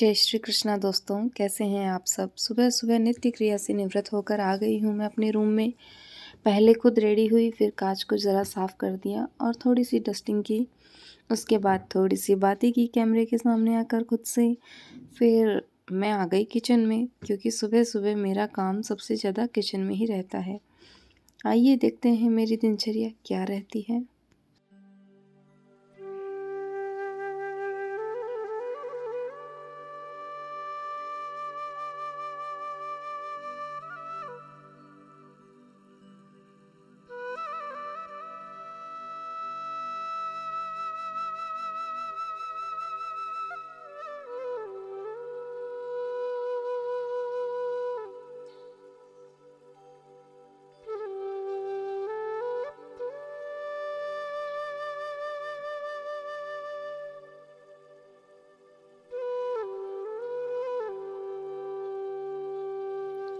जय श्री कृष्णा दोस्तों, कैसे हैं आप सब। सुबह सुबह नित्य क्रिया से निवृत्त होकर आ गई हूँ मैं अपने रूम में। पहले खुद रेडी हुई, फिर कांच को ज़रा साफ़ कर दिया और थोड़ी सी डस्टिंग की। उसके बाद थोड़ी सी बातें की कैमरे के सामने आकर खुद से। फिर मैं आ गई किचन में, क्योंकि सुबह सुबह मेरा काम सबसे ज़्यादा किचन में ही रहता है। आइए देखते हैं मेरी दिनचर्या क्या रहती है।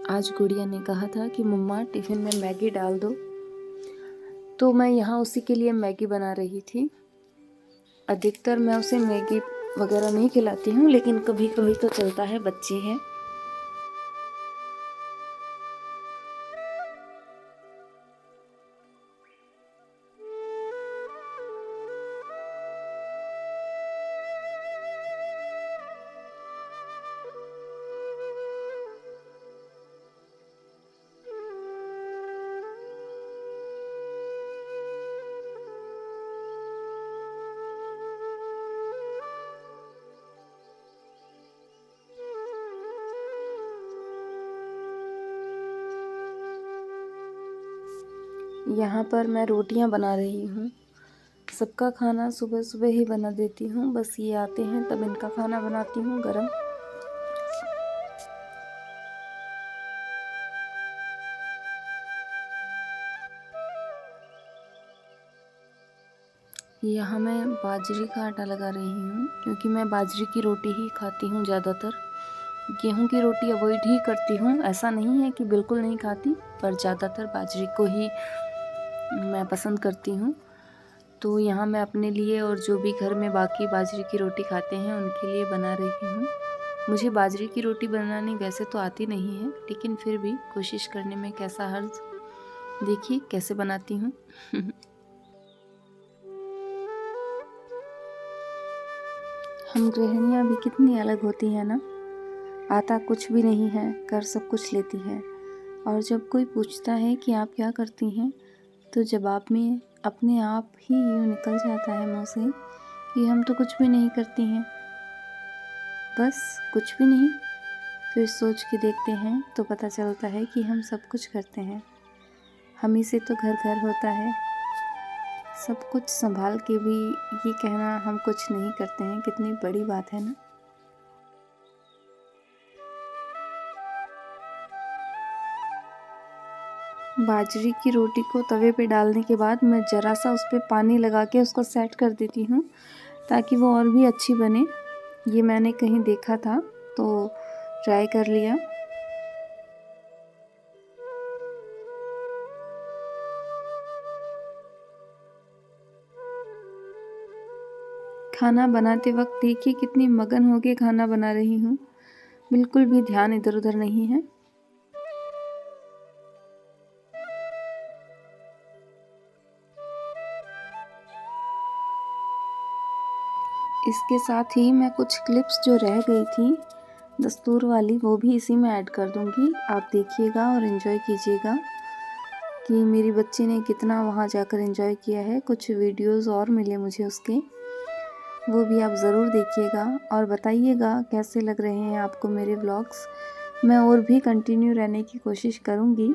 आज गुड़िया ने कहा था कि मम्मा टिफ़िन में मैगी डाल दो, तो मैं यहाँ उसी के लिए मैगी बना रही थी। अधिकतर मैं उसे मैगी वगैरह नहीं खिलाती हूँ, लेकिन कभी कभी तो चलता है, बच्चे हैं। यहाँ पर मैं रोटियाँ बना रही हूँ। सबका खाना सुबह सुबह ही बना देती हूँ, बस ये आते हैं तब इनका खाना बनाती हूँ गरम। यहाँ मैं बाजरे का आटा लगा रही हूँ, क्योंकि मैं बाजरे की रोटी ही खाती हूँ ज़्यादातर। गेहूं की रोटी अवॉइड ही करती हूँ, ऐसा नहीं है कि बिल्कुल नहीं खाती, पर ज़्यादातर बाजरे को ही मैं पसंद करती हूँ। तो यहाँ मैं अपने लिए और जो भी घर में बाकी बाजरे की रोटी खाते हैं उनके लिए बना रही हूँ। मुझे बाजरे की रोटी बनानी वैसे तो आती नहीं है, लेकिन फिर भी कोशिश करने में कैसा हर्ज। देखिए कैसे बनाती हूँ। हम गृहिणियाँ भी कितनी अलग होती हैं ना। आता कुछ भी नहीं है, कर सब कुछ लेती है, और जब कोई पूछता है कि आप क्या करती हैं, तो जवाब में अपने आप ही यूँ निकल जाता है मुँह से कि हम तो कुछ भी नहीं करती हैं। बस कुछ भी नहीं। फिर सोच के देखते हैं तो पता चलता है कि हम सब कुछ करते हैं। हम ही से तो घर घर होता है। सब कुछ संभाल के भी ये कहना हम कुछ नहीं करते हैं, कितनी बड़ी बात है ना। बाजरे की रोटी को तवे पे डालने के बाद मैं ज़रा सा उस पर पानी लगा के उसको सेट कर देती हूँ, ताकि वो और भी अच्छी बने। ये मैंने कहीं देखा था तो ट्राई कर लिया। खाना बनाते वक्त देखिए कितनी मगन होके खाना बना रही हूँ, बिल्कुल भी ध्यान इधर उधर नहीं है। इसके साथ ही मैं कुछ क्लिप्स जो रह गई थी दस्तूर वाली, वो भी इसी में ऐड कर दूँगी। आप देखिएगा और एंजॉय कीजिएगा कि मेरी बच्ची ने कितना वहाँ जाकर एंजॉय किया है। कुछ वीडियोस और मिले मुझे उसके, वो भी आप ज़रूर देखिएगा और बताइएगा कैसे लग रहे हैं आपको मेरे व्लॉग्स। मैं और भी कंटिन्यू रहने की कोशिश करूँगी,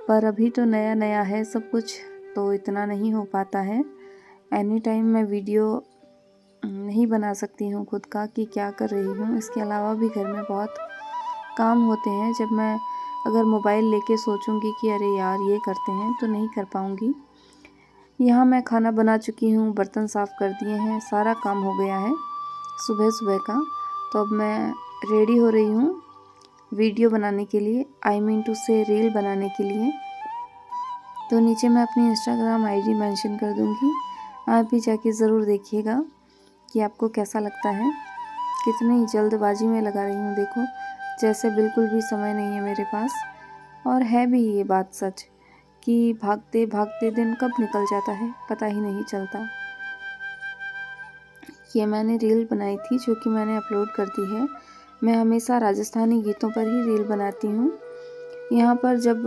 पर अभी तो नया नया है सब कुछ, तो इतना नहीं हो पाता है। एनी टाइम मैं वीडियो नहीं बना सकती हूँ खुद का कि क्या कर रही हूँ। इसके अलावा भी घर में बहुत काम होते हैं। जब मैं अगर मोबाइल लेके सोचूंगी कि अरे यार ये करते हैं, तो नहीं कर पाऊँगी। यहाँ मैं खाना बना चुकी हूँ, बर्तन साफ़ कर दिए हैं, सारा काम हो गया है सुबह सुबह का। तो अब मैं रेडी हो रही हूँ वीडियो बनाने के लिए, आई मीन टू से रील बनाने के लिए। तो नीचे मैं अपनी इंस्टाग्राम आईडी मेंशन कर दूँगी, आप भी जाके ज़रूर देखिएगा कि आपको कैसा लगता है। कितनी जल्दबाजी में लगा रही हूँ देखो, जैसे बिल्कुल भी समय नहीं है मेरे पास। और है भी ये बात सच कि भागते भागते दिन कब निकल जाता है पता ही नहीं चलता। ये मैंने रील बनाई थी जो कि मैंने अपलोड कर दी है। मैं हमेशा राजस्थानी गीतों पर ही रील बनाती हूँ। यहाँ पर जब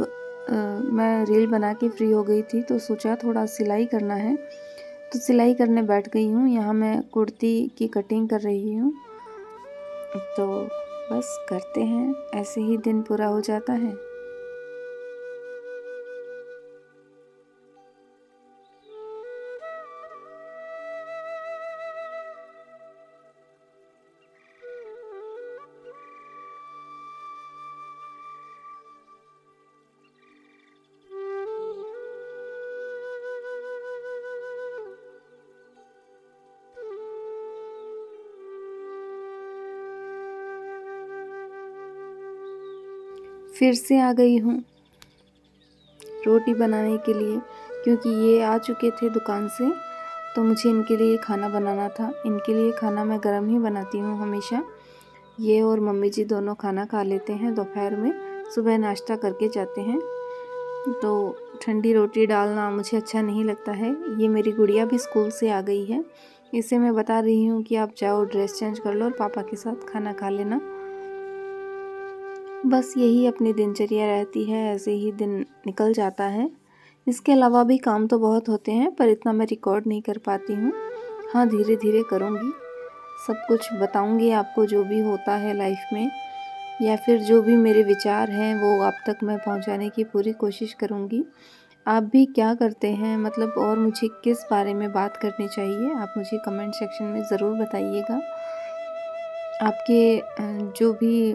मैं रील बना के फ्री हो गई थी तो सोचा थोड़ा सिलाई करना है, तो सिलाई करने बैठ गई हूँ। यहाँ मैं कुर्ती की कटिंग कर रही हूँ, तो बस करते हैं, ऐसे ही दिन पूरा हो जाता है। फिर से आ गई हूँ रोटी बनाने के लिए, क्योंकि ये आ चुके थे दुकान से, तो मुझे इनके लिए खाना बनाना था। इनके लिए खाना मैं गरम ही बनाती हूँ हमेशा। ये और मम्मी जी दोनों खाना खा लेते हैं दोपहर में, सुबह नाश्ता करके जाते हैं। तो ठंडी रोटी डालना मुझे अच्छा नहीं लगता है। ये मेरी गुड़िया भी स्कूल से आ गई है, इसे मैं बता रही हूँ कि आप जाओ ड्रेस चेंज कर लो और पापा के साथ खाना खा लेना। बस यही अपनी दिनचर्या रहती है, ऐसे ही दिन निकल जाता है। इसके अलावा भी काम तो बहुत होते हैं, पर इतना मैं रिकॉर्ड नहीं कर पाती हूँ। हाँ, धीरे धीरे करूँगी, सब कुछ बताऊँगी आपको जो भी होता है लाइफ में, या फिर जो भी मेरे विचार हैं वो आप तक मैं पहुँचाने की पूरी कोशिश करूँगी। आप भी क्या करते हैं, मतलब और मुझे किस बारे में बात करनी चाहिए, आप मुझे कमेंट सेक्शन में ज़रूर बताइएगा। आपके जो भी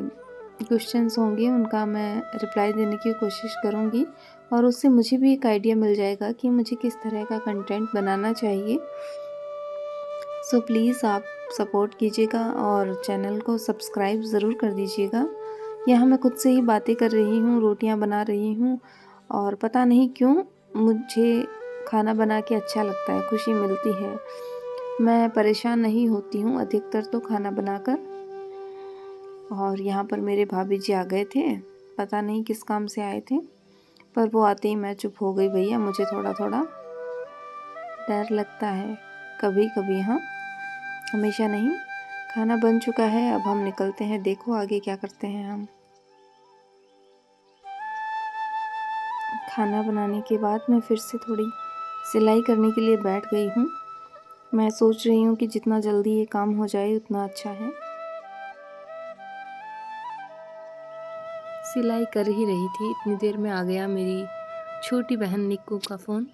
क्वेश्चंस होंगे उनका मैं रिप्लाई देने की कोशिश करूँगी, और उससे मुझे भी एक आइडिया मिल जाएगा कि मुझे किस तरह का कंटेंट बनाना चाहिए। सो प्लीज़ आप सपोर्ट कीजिएगा और चैनल को सब्सक्राइब ज़रूर कर दीजिएगा। यहाँ मैं खुद से ही बातें कर रही हूँ, रोटियाँ बना रही हूँ, और पता नहीं क्यों मुझे खाना बना के अच्छा लगता है, खुशी मिलती है। मैं परेशान नहीं होती हूँ अधिकतर तो खाना बनाकर। और यहाँ पर मेरे भाभी जी आ गए थे, पता नहीं किस काम से आए थे, पर वो आते ही मैं चुप हो गई। भैया मुझे थोड़ा थोड़ा डर लगता है कभी कभी, हाँ हमेशा नहीं। खाना बन चुका है, अब हम निकलते हैं, देखो आगे क्या करते हैं हम। खाना बनाने के बाद मैं फिर से थोड़ी सिलाई करने के लिए बैठ गई हूँ। मैं सोच रही हूँ कि जितना जल्दी ये काम हो जाए उतना अच्छा है। सिलाई कर ही रही थी, इतनी देर में आ गया मेरी छोटी बहन निक्कू का फ़ोन।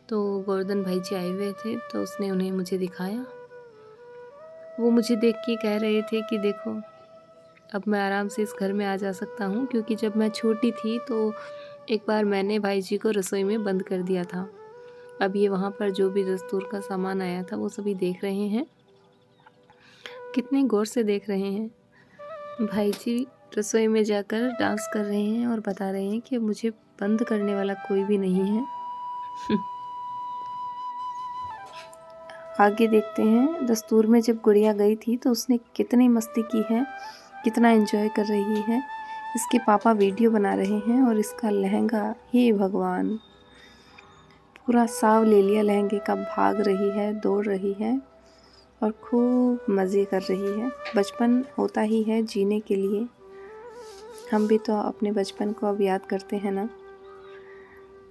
तो गोवर्धन भाई जी आए हुए थे, तो उसने उन्हें मुझे दिखाया। वो मुझे देख के कह रहे थे कि देखो अब मैं आराम से इस घर में आ जा सकता हूँ, क्योंकि जब मैं छोटी थी तो एक बार मैंने भाई जी को रसोई में बंद कर दिया था। अब ये वहाँ पर जो भी दस्तूर का सामान आया था वो सभी देख रहे हैं, कितने गौर से देख रहे हैं। भाई जी रसोई में जाकर डांस कर रहे हैं और बता रहे हैं कि मुझे बंद करने वाला कोई भी नहीं है। आगे देखते हैं। दस्तूर में जब गुड़िया गई थी तो उसने कितनी मस्ती की है, कितना एंजॉय कर रही है। इसके पापा वीडियो बना रहे हैं, और इसका लहंगा, हे भगवान, पूरा साव ले लिया लहंगे का। भाग रही है, दौड़ रही है और खूब मज़े कर रही है। बचपन होता ही है जीने के लिए, हम भी तो अपने बचपन को अब याद करते हैं ना।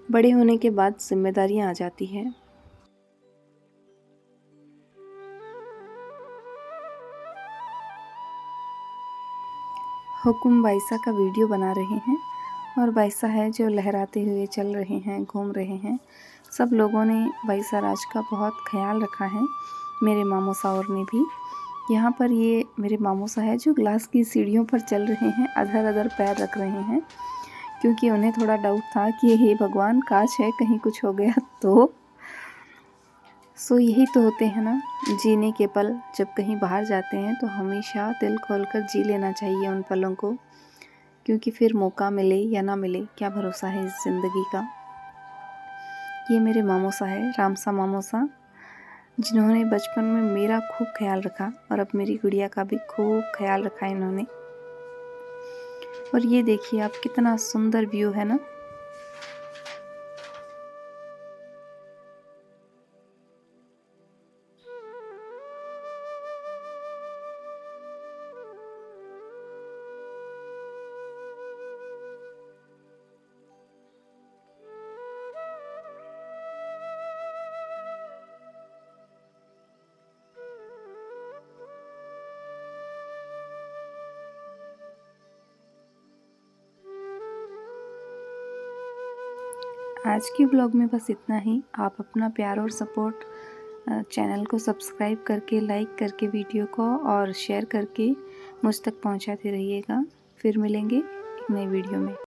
बड़े होने के बाद जिम्मेदारियां आ जाती हैं। हुकुम बाइसा का वीडियो बना रहे हैं, और बाइसा है जो लहराते हुए चल रहे हैं, घूम रहे हैं। सब लोगों ने बाइसा राज का बहुत ख्याल रखा है, मेरे मामू साहब ने भी। यहाँ पर ये मेरे मामू साहब है जो ग्लास की सीढ़ियों पर चल रहे हैं, अधर अधर पैर रख रहे हैं, क्योंकि उन्हें थोड़ा डाउट था कि हे भगवान काश है कहीं कुछ हो गया तो। सो यही तो होते हैं ना जीने के पल। जब कहीं बाहर जाते हैं तो हमेशा दिल खोलकर जी लेना चाहिए उन पलों को, क्योंकि फिर मौका मिले या ना मिले क्या भरोसा है इस ज़िंदगी का। ये मेरे मामोसा है, रामसा मामोसा। जिन्होंने बचपन में मेरा खूब ख्याल रखा और अब मेरी गुड़िया का भी खूब ख्याल रखा इन्होंने। और ये देखिए आप, कितना सुंदर व्यू है ना। आज की ब्लॉग में बस इतना ही। आप अपना प्यार और सपोर्ट चैनल को सब्सक्राइब करके, लाइक करके वीडियो को और शेयर करके मुझ तक पहुंचाते रहिएगा। फिर मिलेंगे एक नई वीडियो में।